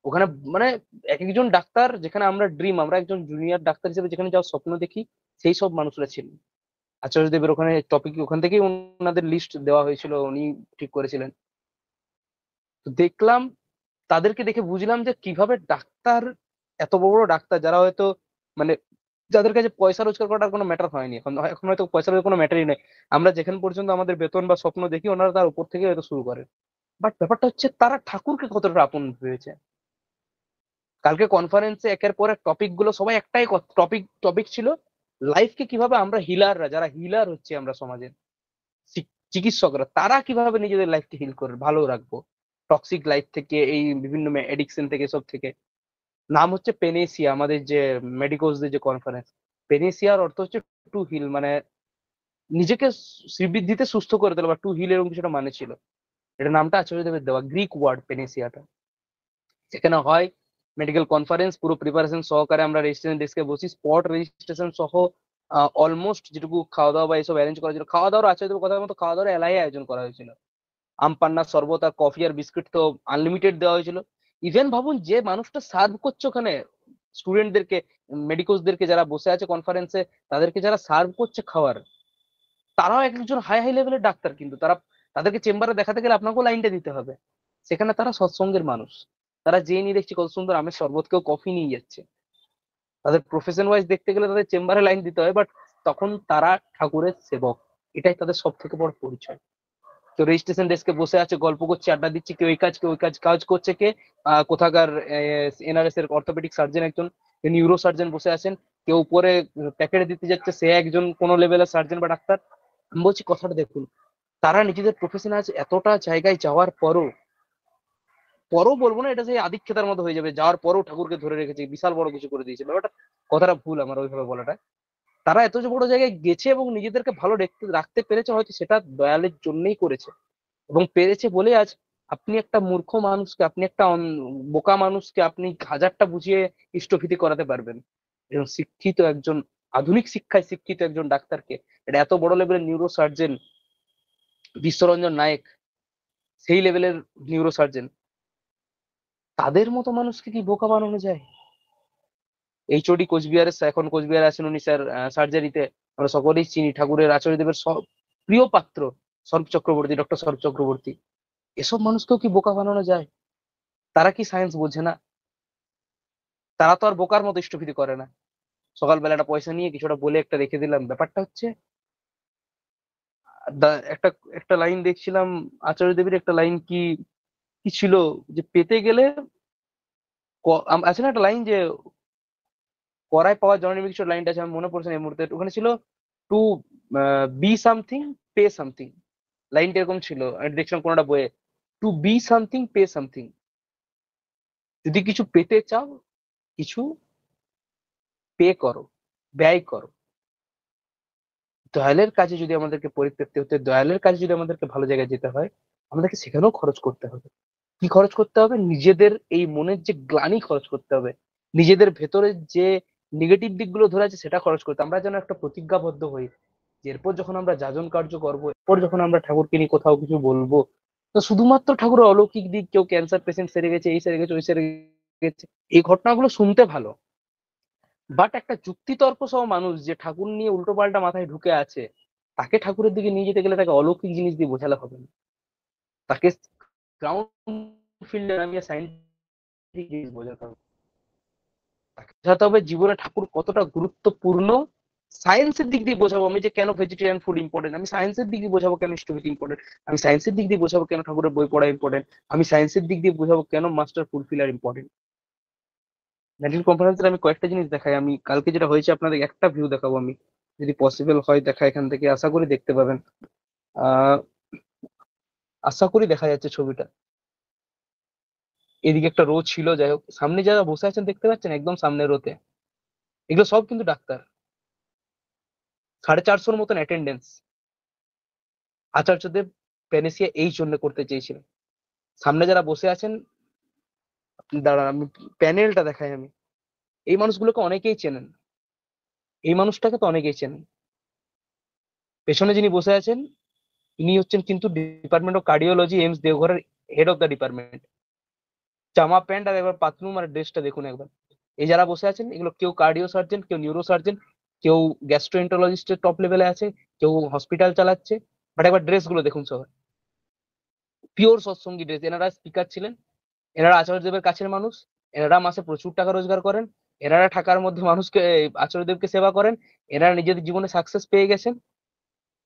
ওখানে মানে এক একজন ডাক্তার, যেখানে আমরা ড্রিম, আমরা একজন জুনিয়র ডাক্তার হিসেবে যেখানে যাওয়ার স্বপ্ন দেখি, সেই সব মানুষরা ছিলেন। আচার্যদেবের ওখানে টপিক, ওখান থেকেই ওনাদের লিস্ট দেওয়া হয়েছিল, উনি ঠিক করেছিলেন। তো দেখলাম, তাদেরকে দেখে বুঝলাম যে কিভাবে ডাক্তার, এত বড় বড় ডাক্তার যারা হয়তো মানে যাদের কাছে পয়সা রোজগার করার কোনো ম্যাটার হয়নি, এখন এখন হয়তো পয়সার কোনো ম্যাটারই নেই, আমরা যেখানে পর্যন্ত আমাদের বেতন বা স্বপ্ন দেখি, ওনারা তার উপর থেকে হয়তো শুরু করেন। বাট ব্যাপারটা হচ্ছে তারা ঠাকুরকে কতটা আপন ভেবেছে। কালকে কনফারেন্সে একের পর এক টপিক গুলো, সবাই একটাই টপিক টপিক ছিল, লাইফকে কিভাবে আমরা হিলাররা, যারা হিলার হচ্ছে আমরা সমাজের চিকিৎসকরা, তারা কিভাবে নিজেদের লাইফকে হিল করে ভালো রাখবো, টক্সিক লাইফ থেকে, এই বিভিন্ন এডিকশন থেকে, সব থেকে। নাম হচ্ছে পেনেসিয়া, আমাদের যে মেডিকোসদের যে কনফারেন্স। পেনেসিয়ার অর্থ হচ্ছে টু হিল, মানে নিজেকে শ্রীবৃদ্ধিতে সুস্থ করে তোলা, বা টু হিল এরকম কিছুটা মানে ছিল। এটা নামটা আচার্যদেবের দেওয়া, গ্রিক ওয়ার্ড পেনেসিয়াটা। সেখানে হয় মেডিকেল কনফারেন্স, পুরো প্রিপারেশন সহকারে আমরা রেজিস্ট্রেশন ডেস্কে বসি, স্পট রেজিস্ট্রেশন সহ অলমোস্ট যেটুকু খাওয়া দাওয়া বা এসব অ্যারেঞ্জ করা ছিল, খাওয়া দাওয়ার আচার্যদেবের কথা মতো খাওয়া দাওয়ার এলাই আয়োজন করা হয়েছিল। আম পান্না, শরবত আর কফি আর বিস্কিট তো আনলিমিটেড দেওয়া হয়েছিল। ইভেন ভাবুন, যে মানুষটা সার্ভ করছে ওখানে স্টুডেন্টদেরকে, মেডিকোসদেরকে যারা বসে আছে কনফারেন্সে, তাদেরকে যারা সার্ভ করছে খাওয়ার, তারাও এক একজন হাই হাই লেভেলের ডাক্তার, কিন্তু তারা, তাদেরকে চেম্বারে দেখাতে গেলে আপনাকেও লাইনটা দিতে হবে। সেখানে তারা সৎসঙ্গের মানুষ, তারা যেই নিয়ে দেখছি কত সুন্দর আমের শরবত, কেউ কফি নিয়ে যাচ্ছে। তাদের প্রফেশন ওয়াইজ দেখতে গেলে তাদের চেম্বারে লাইন দিতে হয়, বাট তখন তারা ঠাকুরের সেবক, এটাই তাদের সব থেকে বড় পরিচয়। তো রেজিস্ট্রেশন ডেস্কে বসে আছে, গল্প করছে, আড্ডা দিচ্ছে, কেউ এই কাজ, কেউ ওই কাজ। কাজ করছে কে? কোথাকার এনআরএস এর অর্থোপেডিক সার্জন একজন, নিউরো সার্জন বসে আছেন। কেউ উপরে প্যাকেট দিতে যাচ্ছে, সে একজন কোন লেভেলের সার্জন বা ডাক্তার। আমি বলছি কথাটা দেখুন, তারা নিজেদের প্রফেশন আজ এতটা জায়গায় যাওয়ার পরও, পরও বলবো না, এটা সেই আদিক্ষেতার মতো হয়ে যাবে, যাওয়ার পরও ঠাকুরকে ধরে রেখেছে, বিশাল বড় কিছু করে দিয়েছে ব্যাপারটা। কথাটা ভুল আমার ওইভাবে বলাটা। তারা এত যে বড় জায়গায় গেছে এবং নিজেদেরকে ভালো রাখতে পেরেছে, হয়তো সেটা দয়ালের জন্যই করেছে, এবং পেরেছে বলে আজ আপনি একটা মূর্খ মানুষকে, আপনি একটা বোকা মানুষকে আপনি হাজারটা বুঝিয়ে ইষ্টভীতি করাতে পারবেন। এবং শিক্ষিত একজন, আধুনিক শিক্ষায় শিক্ষিত একজন ডাক্তারকে, এটা এত বড় লেভেলের নিউরো সার্জন বিশ্বরঞ্জন নায়েক, সেই লেভেলের নিউরো সার্জন, তাদের মতো মানুষকে কি বোকা বানানো যায়? এইচওডি কোচবিহারের, এখন কোচবিহারে আছেন উনি স্যার, সার্জারিতে। আমরা সকলেই চিনি ঠাকুরের আচার্যদেবের প্রিয় পাত্র স্বরূপ চক্রবর্তী, ডক্টর স্বরূপ চক্রবর্তী। এসব মানুষকেও কি বোকা বানানো যায়? তারা কি সায়েন্স বোঝে না? তারা তো আর বোকার মতো ইষ্টভীতি করে না। সকালবেলা একটা পয়সা নিয়ে কিছুটা বলে একটা রেখে দিলাম, ব্যাপারটা হচ্ছে একটা একটা লাইন দেখছিলাম, আচার্যদেবের একটা লাইন কি কি ছিল, যে পেতে গেলে আছে না একটা লাইন যে করায় পাওয়া জননী কিছু লাইনটা আছে, আমার মনে পড়ছে না এই মুহূর্তে। ওখানে ছিল to be something pay something, লাইনটা এরকম ছিল, আমি দেখছিলাম কোনটা বইয়ে। To be something pay something, যদি কিছু পেতে চাও কিছু পে করো, ব্যয় করো। দয়ালের কাজে যদি আমাদেরকে পরিতৃপ্তি হতে, দয়ালের কাজে যদি আমাদেরকে ভালো জায়গায় যেতে হয়, আমাদেরকে সেখানেও খরচ করতে হবে। কি খরচ করতে হবে? নিজেদের এই মনের যে গ্লানি খরচ করতে হবে, নিজেদের ভেতরে যে নেগেটিভ দিকগুলো ধরে আছে সেটা খরচ করতে। আমরা যেন একটা প্রতিজ্ঞাবদ্ধ হই যে এরপর যখন আমরা যাজন কার্য করবো, এরপর যখন আমরা ঠাকুরকে নিয়ে কোথাও কিছু বলবো, তো শুধুমাত্র ঠাকুরের অলৌকিক দিক, কেউ ক্যান্সার পেশেন্ট সেরে গেছে, এই সেরে গেছে, ওই সেরে গেছে, এই ঘটনাগুলো শুনতে ভালো, বাট একটা যুক্তিতর্ক সহ মানুষ যে ঠাকুর নিয়ে উল্টো পাল্টা মাথায় ঢুকে আছে, তাকে ঠাকুরের দিকে নিয়ে যেতে গেলে তাকে অলৌকিক জিনিস দিয়ে বোঝালে হবে না। তাকে গ্রাউন্ড ফিল্ডে নামিয়ে সাইন্টিফিক জিনিস বোঝাতে হবে। তাকে বোঝাতে হবে জীবনে ঠাকুর কতটা গুরুত্বপূর্ণ। সায়েন্সের দিক দিয়ে বোঝাবো আমি যে কেন ভেজিটেরিয়ান ফুড ইম্পর্টেন্ট, আমি সায়েন্সের দিক দিয়ে বোঝাবো কেন স্টোরিটি ইম্পর্টেন্ট, আমি সায়েন্সের দিক দিয়ে বোঝাবো কেন ঠাকুরের বই পড়া ইম্পর্টেন্ট, আমি সায়েন্সের দিক দিয়ে বোঝাবো কেন মাস্টার ফুলফিলার ইম্পর্টেন্ট। ন্যাশনাল কনফারেন্সের আমি কয়েকটা জিনিস দেখাই, আমি কালকে যেটা হয়েছে আপনাদের একটা ভিউ দেখাবো আমি, যদি পসিবল হয় দেখা, এখান থেকে আশা করি দেখতে পাবেন। আহ আশা করি দেখা যাচ্ছে ছবিটা। এদিকে একটা রো ছিল, যাই হোক, সামনে যারা বসে আছেন দেখতে পাচ্ছেন একদম সামনের রোতে, এগুলো সব কিন্তু ডাক্তার। 450 মতন অ্যাটেন্ডেন্স। আচার্যদেব প্যানেসিয়া এই জন্য করতে চেয়েছিলেন। সামনে যারা বসে আছেন, দাঁড়ান আমি প্যানেলটা দেখাই আমি, এই মানুষগুলোকে অনেকেই চেনেন, এই মানুষটাকে তো অনেকেই চেনেন। পেছনে যিনি বসে আছেন ইনি হচ্ছেন কিন্তু ডিপার্টমেন্ট অফ কার্ডিওলজি, এইমস দেওঘরের হেড অফ দ্য ডিপার্টমেন্ট। জামা প্যান্ট আর একবার পাতলুম আর ড্রেসটা দেখুন একবার। এই যারা বসে আছেন এগুলো কেউ কার্ডিও সার্জন, কেউ নিউরো সার্জন, কেউ গ্যাস্ট্রোএন্টারোলজিস্টের টপ লেভেলে আছে, কেউ হসপিটাল চালাচ্ছে। বাট একবার ড্রেস গুলো দেখুন সবাই, পিওর সৎসঙ্গী ড্রেস। এনারা স্পিকার ছিলেন, এনারা আচার্যদেবের কাছের মানুষ, এনারা মাসে প্রচুর টাকা রোজগার করেন, এনারা ঢাকার মধ্যে মানুষকে, আচার্যদেবকে সেবা করেন, এনারা নিজেদের জীবনে সাকসেস পেয়ে গেছেন।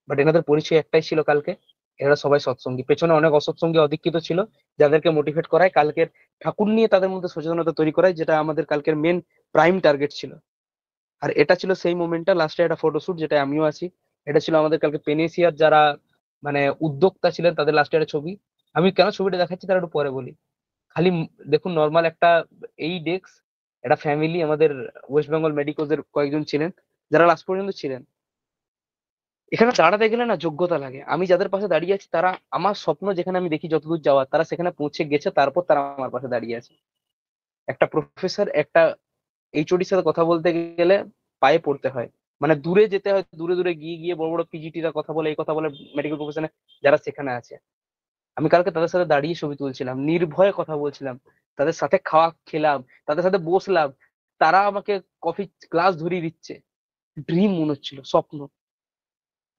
বাট এনাদের পরিচয় একটাই ছিল কালকে, এরা সবাই সৎসঙ্গী। পেছনে অনেক অসৎসঙ্গী অধিক্ষিত ছিল যাদেরকে মোটিভেট করায় কালকের ঠাকুর নিয়ে তাদের মধ্যে সচেতনতা তৈরি করায়, যেটা আমাদের কালকের মেন প্রাইম টার্গেট ছিল। আর এটা ছিল সেই মোমেন্টটা, লাস্টে একটা ফটোশুট যেটা আমিও আছি। এটা ছিল আমাদের কালকে পেনেসিয়ার যারা মানে উদ্যোক্তা ছিলেন তাদের লাস্টে একটা ছবি। আমি কেন ছবিটা দেখাচ্ছি তার একটু পরে বলি। খালি দেখুন নর্মাল একটা এই ডেস্ক, একটা ফ্যামিলি, আমাদের ওয়েস্ট বেঙ্গল মেডিকোজ এর কয়েকজন ছিলেন যারা লাস্ট পর্যন্ত ছিলেন। এখানে দাঁড়াতে গেলে না যোগ্যতা লাগে। আমি যাদের পাশে দাঁড়িয়ে আছি তারা আমার স্বপ্ন যেখানে আমি দেখি যতদূর যাওয়ার, তারা সেখানে পৌঁছে গেছে, তারপর তারা আমার পাশে দাঁড়িয়ে আছে। একটা প্রফেসর একটা এইচওডির সাথে কথা বলতে গেলে পায়ে পড়তে হয়, মানে দূরে যেতে হয়, দূরে দূরে গিয়ে গিয়ে বড় বড় পিজিটিরা কথা বলে, এই কথা বলে মেডিকেল প্রফেশনে যারা সেখানে আছে। আমি কালকে তাদের সাথে দাঁড়িয়ে ছবি তুলছিলাম, নির্ভয়ে কথা বলছিলাম, তাদের সাথে খাওয়া খেলাম, তাদের সাথে বসলাম, তারা আমাকে কফি গ্লাস ধরিয়ে দিচ্ছে। ড্রিম মনে হচ্ছিল, স্বপ্ন।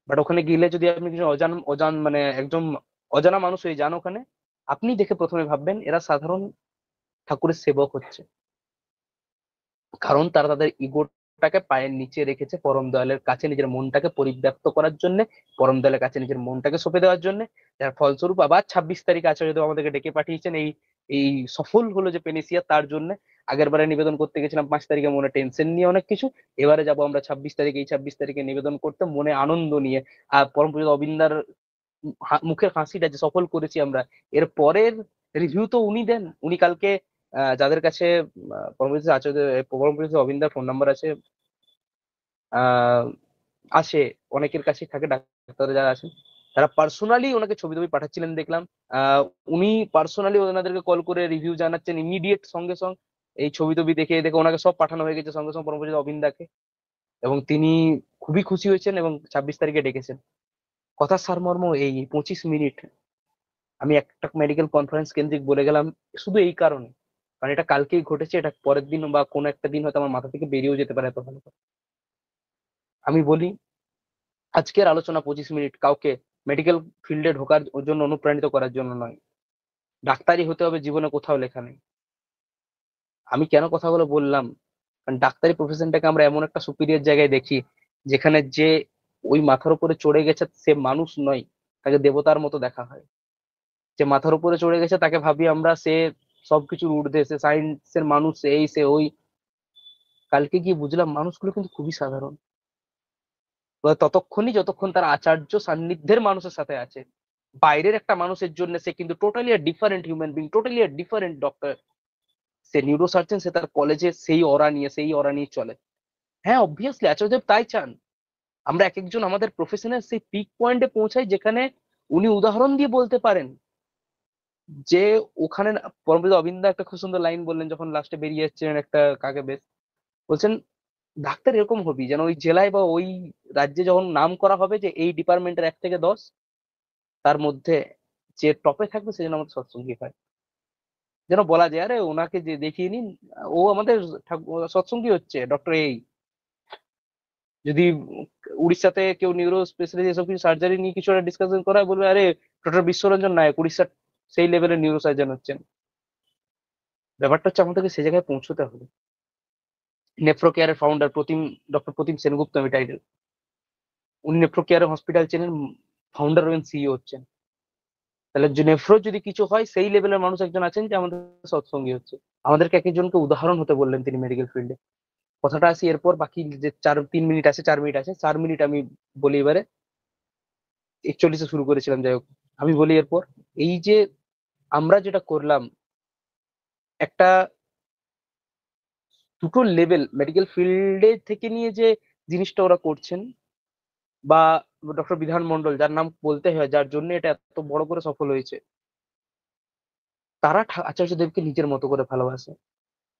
বাট ওখানে গেলে যদি আপনি কিছু অজান অজান মানে একদম অজানা মানুষ হয়ে যান ওখানে, আপনি দেখে প্রথমে ভাববেন এরা সাধারণ ঠাকুরের সেবক হচ্ছে। কারণ তারা তাদের ইগোটাকে পায়ের নিচে রেখেছে পরম দয়ালের কাছে নিজের মনটাকে পরিব্যক্ত করার জন্য, পরম দয়ালের কাছে নিজের মনটাকে সঁপে দেওয়ার জন্য। যার ফলস্বরূপ আবার 26 তারিখ আচার্যদেব আমাদেরকে ডেকে পাঠিয়েছেন এই এই সফল হলো যে পেনেসিয়া, তার জন্য। আগের বারে নিবেদন করতে গেছিলাম 5 তারিখে মনে টেনশন নিয়ে অনেক কিছু, এবারে যাবো আমরা 26 তারিখ, এই 26 তারিখে নিবেদন করতে মনে আনন্দ নিয়ে। আর পরম পূজিত অবিন্দার মুখের হাসিটা যে সফল করেছি আমরা, এর পরের রিভিউ তো উনি দেন। উনি কালকে যাদের কাছে পরমপূজিত আচার্য, পরমপূজিত অবিন্দার ফোন নাম্বার আছে, আহ আসে, অনেকের কাছে থাকে, ডাক্তার যারা আছেন তারা পার্সোনালি ওনাকে ছবি টবি পাঠাচ্ছিলেন দেখলাম। আহ উনি পার্সোনালি ওনাদেরকে কল করে রিভিউ জানাচ্ছেন ইমিডিয়েট, সঙ্গে সঙ্গে এই ছবি টবি দেখে দেখে ওনাকে সব পাঠানো হয়ে গেছে সঙ্গে সঙ্গে পরমপূজিত অবিন্দাকে। এবং তিনি খুবই খুশি হয়েছেন এবং 26 তারিখে ডেকেছেন। কথার সারমর্ম এই 25 মিনিট আমি একটা মেডিকেল কনফারেন্স কেন্দ্রিক বলে গেলাম শুধু এই কারণে কারণ এটা কালকেই ঘটেছে, এটা পরের দিন বা কোনো একটা দিন হয়তো আমার মাথা থেকে বেরিয়েও যেতে পারে এত ভালো করে। আমি বলি, আজকের আলোচনা 25 মিনিট কাউকে মেডিকেল ফিল্ডে ঢোকার জন্য অনুপ্রাণিত করার জন্য নয়। ডাক্তারি হতে হবে জীবনে কোথাও লেখা নেই। আমি কেন কথাগুলো বললাম, কারণ ডাক্তারি প্রফেশনটাকে আমরা এমন একটা সুপিরিয়র জায়গায় দেখি, যেখানে যে ওই মাথার উপরে চড়ে গেছে সে মানুষ নয়, তাকে দেবতার মতো দেখা হয়। যে মাথার উপরে চড়ে গেছে তাকে ভাবি আমরা সে সবকিছুর ঊর্ধ্বে, সে সায়েন্সের মানুষ, সে এই সে ওই। কালকে গিয়ে বুঝলাম মানুষগুলো কিন্তু খুবই সাধারণ। ততক্ষণই যতক্ষণ তার আচার্য সান্নিধ্যের মানুষের সাথে আছে। বাইরের একটা মানুষের জন্য সে কিন্তু totally different human being, totally different doctor. সে নিউরো সার্জন, সে তার কলেজে সেই অরা নিয়ে চলে। হ্যাঁ, অবভিয়াসলি আচার্যদেব তাই চান আমরা এক একজন আমাদের প্রফেশনের সেই পিক পয়েন্টে পৌঁছাই, যেখানে উনি উদাহরণ দিয়ে বলতে পারেন যে ওখানে পরমপিতা অবিন্দা একটা খুব সুন্দর লাইন বললেন যখন লাস্টে বেরিয়ে যাচ্ছিলেন একটা কাকে বেশ, বলছেন ডাক্তার এরকম হবি যেন ওই জেলায় বা ওই রাজ্যে যখন নাম করা হবে যে এই ডিপার্টমেন্টের 1 থেকে 10, তার মধ্যে যে টপে থাকবে সে যেন আমাদের সৎসঙ্গী হয়। যেন বলা যায় আরে ওনাকে যে দেখিয়ে নিন, ও আমাদের সৎসঙ্গী হচ্ছে ডক্টর এই। যদি উড়িষ্যাতে কেউ নিউরো স্পেশালিস্ট এসব কিছু সার্জারি নিয়ে কিছু একটা ডিসকাশন করা হয়, বলবে আরে ডক্টর বিশ্বরঞ্জন নায়ক উড়িষ্যার সেই লেভেলের নিউরো সার্জন হচ্ছেন। ব্যাপারটা হচ্ছে আমাদেরকে সেই জায়গায় পৌঁছতে হবে। নেফ্রো কেয়ারের ফাউন্ডার ডক্টর প্রতিম সেনগুপ্ত, আমি টাইটেল, উনি নেফ্রো কেয়ার হসপিটাল চেনেন, ফাউন্ডার হবেন, সিইও হচ্ছেন। তাহলে যে নেফ্রো যদি কিছু হয় সেই লেভেলের মানুষ একজন আছেন যে আমাদের সৎসঙ্গী হচ্ছে। আমাদেরকে এক একজনকে উদাহরণ হতে বললেন তিনি মেডিকেল ফিল্ডে। কথাটা আসি এরপর, বাকি যে 3 মিনিট আছে, 4 মিনিট আছে, 4 মিনিট আমি বলি এবারে। 41-এ শুরু করেছিলাম, যাই হোক। আমি বলি এরপর, এই যে আমরা যেটা করলাম, একটা দুটো লেভেল মেডিকেল ফিল্ডে থেকে নিয়ে যে জিনিসটা ওরা করছেন, বা ডক্টর বিধান মন্ডল যার নাম বলতে হয়, যার জন্য এটা এত বড় করে সফল হয়েছে, তারা আচার্যদেবকে নিজের মতো করে ভালোবাসে।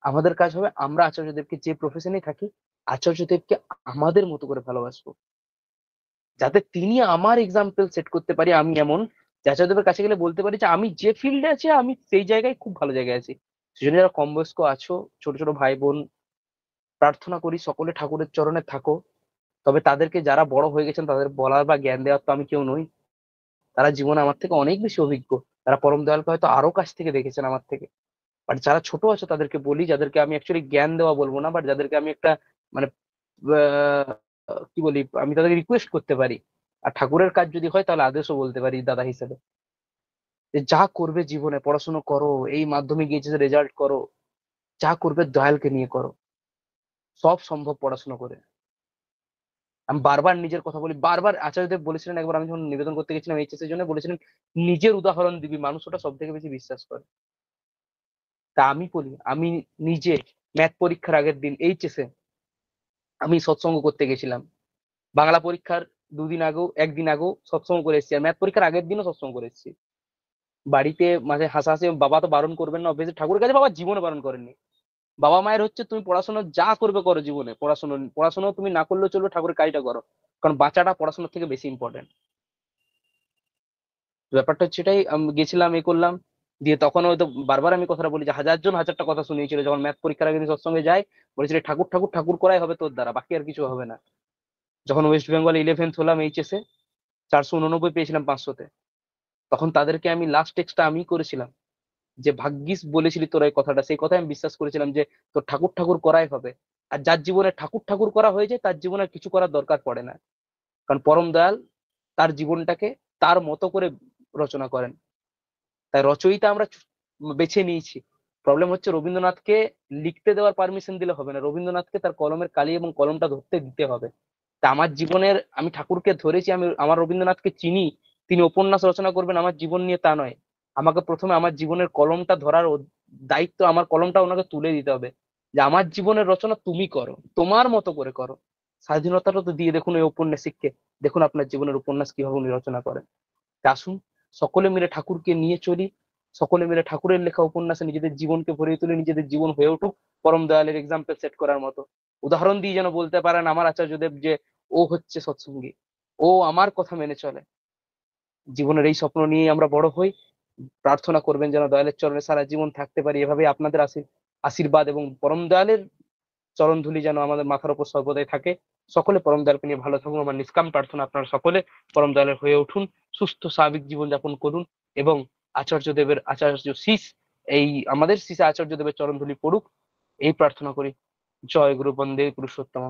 আমাদের কাজ হবে আমরা আচার্যদেবকে যে প্রফেশনে থাকি, আচার্যদেবকে আমাদের মতো করে ভালোবাসবো, যাতে তিনি আমার এক্সাম্পল সেট করতে পারি। আমি এমন যে আচার্যদেবের কাছে গেলে বলতে পারি যে আমি যে ফিল্ডে আছি আমি সেই জায়গায় খুব ভালো জায়গায় আছি। সেজন্য যারা কম বয়স্ক আছো, ছোট ছোট ভাই বোন, প্রার্থনা করি সকলে ঠাকুরের চরণে থাকো। তবে তাদেরকে যারা বড় হয়ে গেছেন তাদের বলার বা জ্ঞান দেওয়ার তো আমি কেউ নই। তারা জীবনে আমার থেকে অনেক বেশি অভিজ্ঞ। তারা পরম দয়ালকে হয়তো আরো কাছ থেকে দেখেছেন আমার থেকে। বাট যারা ছোট আছে তাদেরকে বলি, যাদেরকে আমি অ্যাকচুয়ালি জ্ঞান দেওয়া বলবো না, বাট যাদেরকে আমি একটা মানে আহ, কি বলি, আমি তাদেরকে রিকোয়েস্ট করতে পারি। আর ঠাকুরের কাজ যদি হয় তাহলে আদেশও বলতে পারি দাদা হিসেবে। যে যা করবে জীবনে পড়াশোনা করো, এই মাধ্যমিক এইচএস রেজাল্ট করো, যা করবে দয়ালকে নিয়ে করো, সব সম্ভব পড়াশোনা করে। আমি বারবার নিজের কথা বলি, বারবার আচার্যদেব বলেছিলেন একবার, আমি যখন নিবেদন করতে গেছিলাম এইচএস এর জন্য, বলেছিলেন নিজের উদাহরণ দিবি, মানুষ ওটা সব থেকে বেশি বিশ্বাস করে। তা আমি বলি, আমি নিজে ম্যাথ পরীক্ষার আগের দিন এইচএস এ আমি সৎসঙ্গ করতে গেছিলাম। বাংলা পরীক্ষার 2 দিন আগেও, 1 দিন আগেও সৎসঙ্গ করে এসেছি, আর ম্যাথ পরীক্ষার আগের দিনও সৎসঙ্গ করে এসেছি। বাড়িতে মাঝে হাসাহাসি, বাবা তো বারণ করবেন না অবভিয়াসলি, ঠাকুরের কাছে বাবা জীবনে বারণ করেননি। বাবা মায়ের হচ্ছে তুমি পড়াশোনা যা করবে করো জীবনে, পড়াশোনা পড়াশোনা তুমি না করলেও চলবে, ঠাকুরের কাজটা করো। কারণ বাচ্চাটা পড়াশোনার থেকে বেশি ইম্পর্টেন্ট। ব্যাপারটা হচ্ছে এটাই। আমি গেছিলাম, এ করলাম, দিয়ে তখন হয়তো বারবার আমি কথাটা বলি যে হাজারজন হাজারটা কথা শুনিয়েছিল যখন ম্যাথ পরীক্ষার আগে দিন সৎসঙ্গে যাই, বলেছিল ঠাকুর ঠাকুর ঠাকুর করাই হবে তোর দ্বারা, বাকি আর কিছু হবে না। যখন ওয়েস্ট বেঙ্গল 11th হলাম এইচএস এ, 489 পেয়েছিলাম 500-তে, তখন তাদেরকে আমি লাস্ট টেক্সটটা আমি করেছিলাম যে ভাগ্যিস বলেছিলি তোরা এই কথাটা, সেই কথাই আমি বিশ্বাস করেছিলাম যে তোর ঠাকুর ঠাকুর করাই হবে। আর যার জীবনে ঠাকুর ঠাকুর করা হয়ে যায় তার জীবনে আর কিছু করার দরকার পড়ে না। কারণ পরম দয়াল তার জীবনটাকে তার মতো করে রচনা করেন। তাই রচয়িতা আমরা বেছে নিয়েছি। প্রবলেম হচ্ছে রবীন্দ্রনাথকে লিখতে দেওয়ার পারমিশন দিলে হবে না, রবীন্দ্রনাথকে তার কলমের কালি এবং কলমটা ধরতে দিতে হবে। তা আমার জীবনের, আমি ঠাকুরকে ধরেছি, আমি আমার রবীন্দ্রনাথকে চিনি, তিনি উপন্যাস রচনা করবেন আমার জীবন নিয়ে তা নয়। আমাকে প্রথমে আমার জীবনের কলমটা ধরার দায়িত্ব, আমার কলমটা ওনাকে তুলে দিতে হবে, যে আমার জীবনের রচনা তুমি করো, তোমার মতো করে করো। স্বাধীনতাটা তো দিয়ে দেখুন এই ঔপন্যাসিককে, দেখুন আপনার জীবনের উপন্যাস কিভাবে উনি রচনা করেন। তা আসুন সকলে মিলে ঠাকুরকে নিয়ে চলি, সকলে মিলে ঠাকুরের লেখা উপন্যাসে নিজেদের জীবনকে ভরিয়ে তুলে, নিজেদের জীবন হয়ে উঠুক পরম দয়ালের এক্সাম্পল সেট করার মতো। উদাহরণ দিয়ে যেন বলতে পারেন আমার আচার্যদেব যে ও হচ্ছে সৎসঙ্গী, ও আমার কথা মেনে চলে। জীবনের এই স্বপ্ন নিয়ে আমরা বড় হই, প্রার্থনা করবেন যেন দয়ালের চরণে সারা জীবন থাকতে পারি, এভাবে আপনাদের আশীর্বাদ এবং পরম দয়ালের চরণ ধুলি যেন আমাদের মাথার উপর সর্বদাই থাকে। সকলে পরম দয়ালকে নিয়ে ভালো থাকুন, আমার নিষ্কাম প্রার্থনা আপনারা সকলে পরম দয়ালের হয়ে উঠুন, সুস্থ স্বাভাবিক জীবন যাপন করুন এবং আচার্য শীষ এই আমাদের শীষে আচার্য দেবের চরণ ধুলি পড়ুক, এই প্রার্থনা করি। জয় গুরু, বন্দে পুরুষোত্তম।